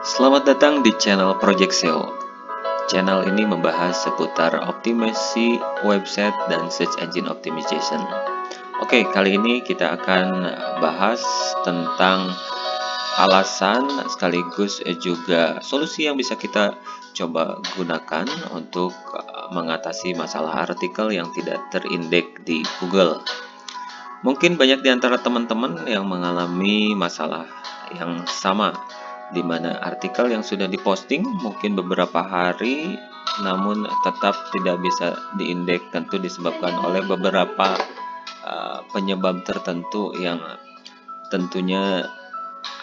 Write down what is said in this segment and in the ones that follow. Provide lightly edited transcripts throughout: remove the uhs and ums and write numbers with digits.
Selamat datang di channel Project SEO. Channel ini membahas seputar optimasi website dan search engine optimization. Oke, kali ini kita akan bahas tentang alasan sekaligus juga solusi yang bisa kita coba gunakan untuk mengatasi masalah artikel yang tidak terindeks di Google. Mungkin banyak di antara teman-teman yang mengalami masalah yang sama, di mana artikel yang sudah diposting mungkin beberapa hari namun tetap tidak bisa diindeks, tentu disebabkan oleh beberapa penyebab tertentu yang tentunya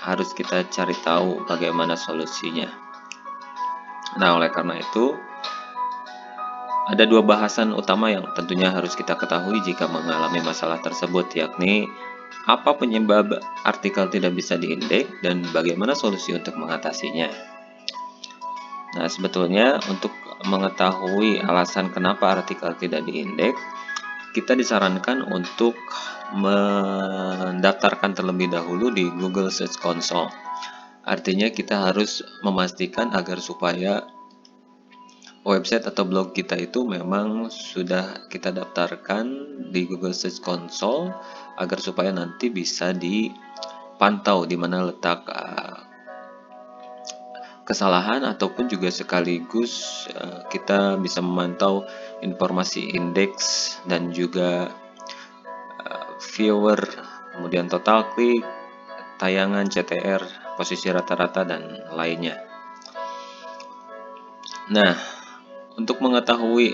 harus kita cari tahu bagaimana solusinya. Nah, oleh karena itu ada dua bahasan utama yang tentunya harus kita ketahui jika mengalami masalah tersebut, yakni apa penyebab artikel tidak bisa diindeks dan bagaimana solusi untuk mengatasinya. Nah, sebetulnya untuk mengetahui alasan kenapa artikel tidak diindeks, kita disarankan untuk mendaftarkan terlebih dahulu di Google Search Console. Artinya kita harus memastikan agar supaya website atau blog kita itu memang sudah kita daftarkan di Google Search Console agar supaya nanti bisa dipantau di mana letak kesalahan ataupun juga sekaligus kita bisa memantau informasi indeks dan juga viewer, kemudian total klik, tayangan, CTR, posisi rata-rata dan lainnya. Nah, untuk mengetahui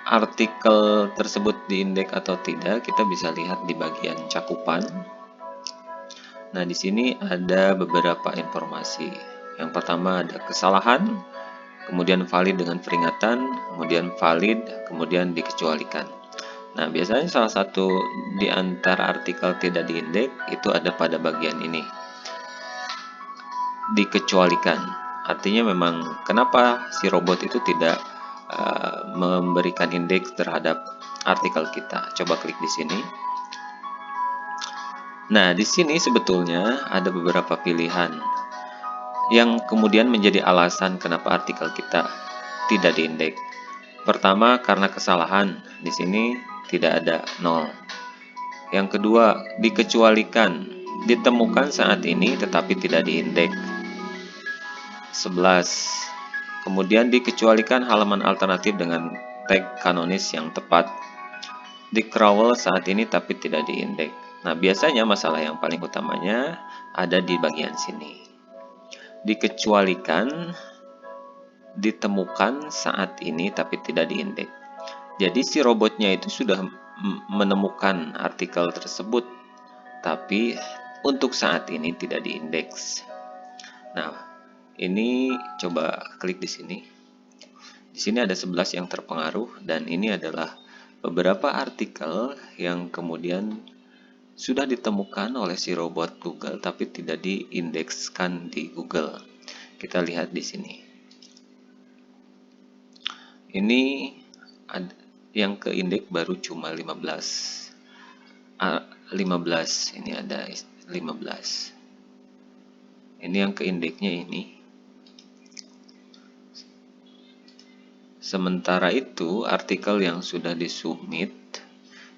artikel tersebut diindeks atau tidak, kita bisa lihat di bagian cakupan. Nah, di sini ada beberapa informasi. Yang pertama ada kesalahan, kemudian valid dengan peringatan, kemudian valid, kemudian dikecualikan. Nah, biasanya salah satu di antara artikel tidak diindeks itu ada pada bagian ini. Dikecualikan. Artinya memang kenapa si robot itu tidak memberikan indeks terhadap artikel kita. Coba klik di sini. Nah, di sini sebetulnya ada beberapa pilihan yang kemudian menjadi alasan kenapa artikel kita tidak diindeks. Pertama, karena kesalahan. Di sini tidak ada 0. Yang kedua, dikecualikan. Ditemukan saat ini tetapi tidak diindeks. 11. Kemudian dikecualikan halaman alternatif dengan tag kanonis yang tepat. Di-crawl saat ini tapi tidak diindeks. Nah, biasanya masalah yang paling utamanya ada di bagian sini. Dikecualikan, ditemukan saat ini tapi tidak diindeks. Jadi si robotnya itu sudah menemukan artikel tersebut, tapi untuk saat ini tidak diindeks. Nah, ini coba klik di sini. Di sini ada 11 yang terpengaruh dan ini adalah beberapa artikel yang kemudian sudah ditemukan oleh si robot Google tapi tidak diindekskan di Google. Kita lihat di sini. Ini yang ke indeks baru cuma 15. 15 ini ada 15. Ini yang ke indeksnya ini. Sementara itu artikel yang sudah disubmit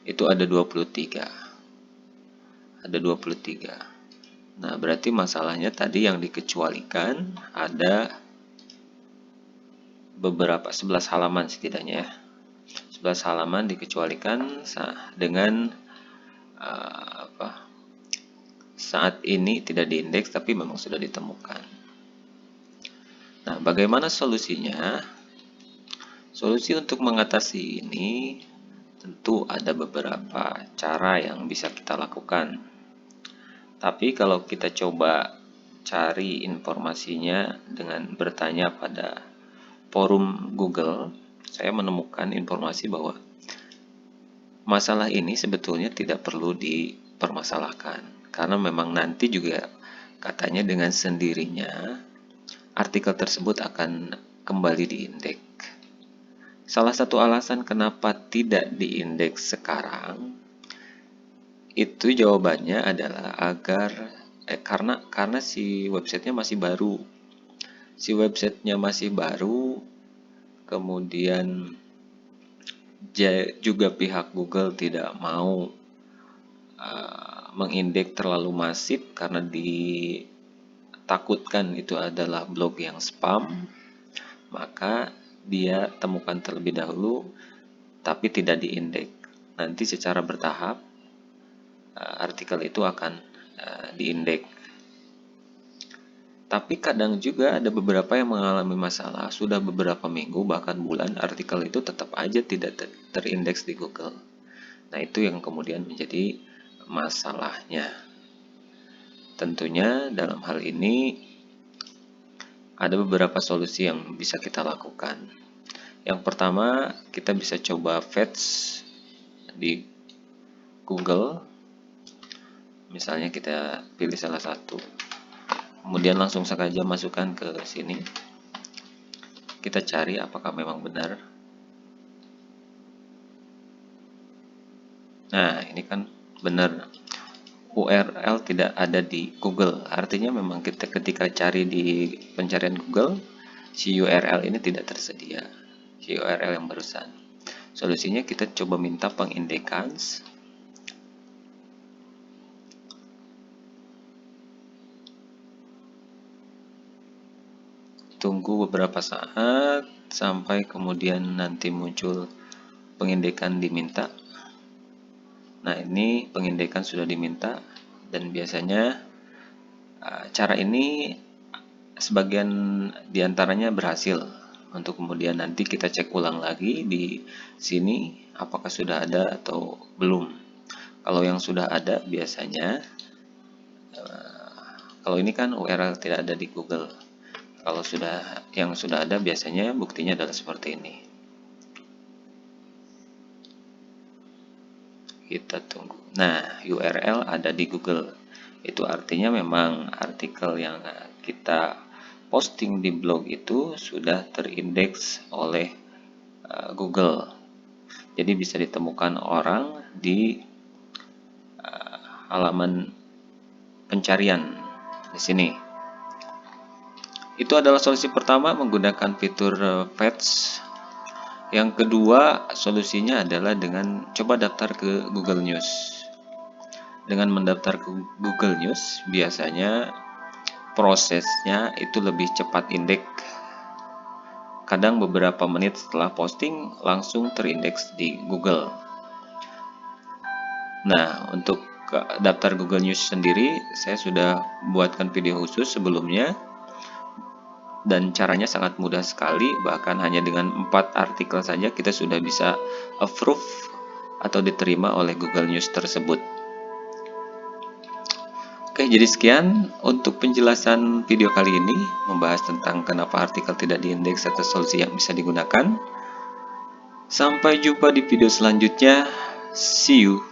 itu ada 23. Ada 23. Nah, berarti masalahnya tadi yang dikecualikan ada beberapa 11 halaman setidaknya ya. 11 halaman dikecualikan dengan saat ini tidak diindeks tapi memang sudah ditemukan. Nah, bagaimana solusinya? Solusi untuk mengatasi ini tentu ada beberapa cara yang bisa kita lakukan. Tapi kalau kita coba cari informasinya dengan bertanya pada forum Google, saya menemukan informasi bahwa masalah ini sebetulnya tidak perlu dipermasalahkan. Karena memang nanti juga katanya dengan sendirinya artikel tersebut akan kembali diindeks. Salah satu alasan kenapa tidak diindeks sekarang itu jawabannya adalah karena si websitenya masih baru. si websitenya masih baru, kemudian juga pihak Google tidak mau mengindeks terlalu masif karena ditakutkan itu adalah blog yang spam, maka dia temukan terlebih dahulu tapi tidak diindeks. Nanti secara bertahap artikel itu akan diindeks. Tapi kadang juga ada beberapa yang mengalami masalah, sudah beberapa minggu bahkan bulan artikel itu tetap aja tidak terindeks di Google. Nah, itu yang kemudian menjadi masalahnya. Tentunya dalam hal ini ada beberapa solusi yang bisa kita lakukan. Yang pertama, kita bisa coba fetch di Google. Misalnya kita pilih salah satu. Kemudian langsung saja masukkan ke sini. Kita cari apakah memang benar. Nah, ini kan benar. URL tidak ada di Google. Artinya memang kita ketika cari di pencarian Google, si URL ini tidak tersedia. Si URL yang barusan. Solusinya kita coba minta pengindekan. Tunggu beberapa saat sampai kemudian nanti muncul pengindekan diminta. Nah, ini pengindekan sudah diminta dan biasanya cara ini sebagian diantaranya berhasil. Untuk kemudian nanti kita cek ulang lagi di sini apakah sudah ada atau belum. Kalau yang sudah ada biasanya, kalau ini kan URL tidak ada di Google. Kalau yang sudah ada biasanya buktinya adalah seperti ini. Kita tunggu. Nah, URL ada di Google. Itu artinya memang artikel yang kita posting di blog itu sudah terindeks oleh Google. Jadi bisa ditemukan orang di halaman pencarian di sini. Itu adalah solusi pertama menggunakan fitur fetch. Yang kedua, solusinya adalah dengan coba daftar ke Google News. Dengan mendaftar ke Google News, biasanya prosesnya itu lebih cepat indeks. Kadang beberapa menit setelah posting langsung terindeks di Google. Nah, untuk daftar Google News sendiri, saya sudah buatkan video khusus sebelumnya. Dan caranya sangat mudah sekali, bahkan hanya dengan 4 artikel saja kita sudah bisa approve atau diterima oleh Google News tersebut. Oke, jadi sekian untuk penjelasan video kali ini, membahas tentang kenapa artikel tidak diindeks atau solusi yang bisa digunakan. Sampai jumpa di video selanjutnya. See you.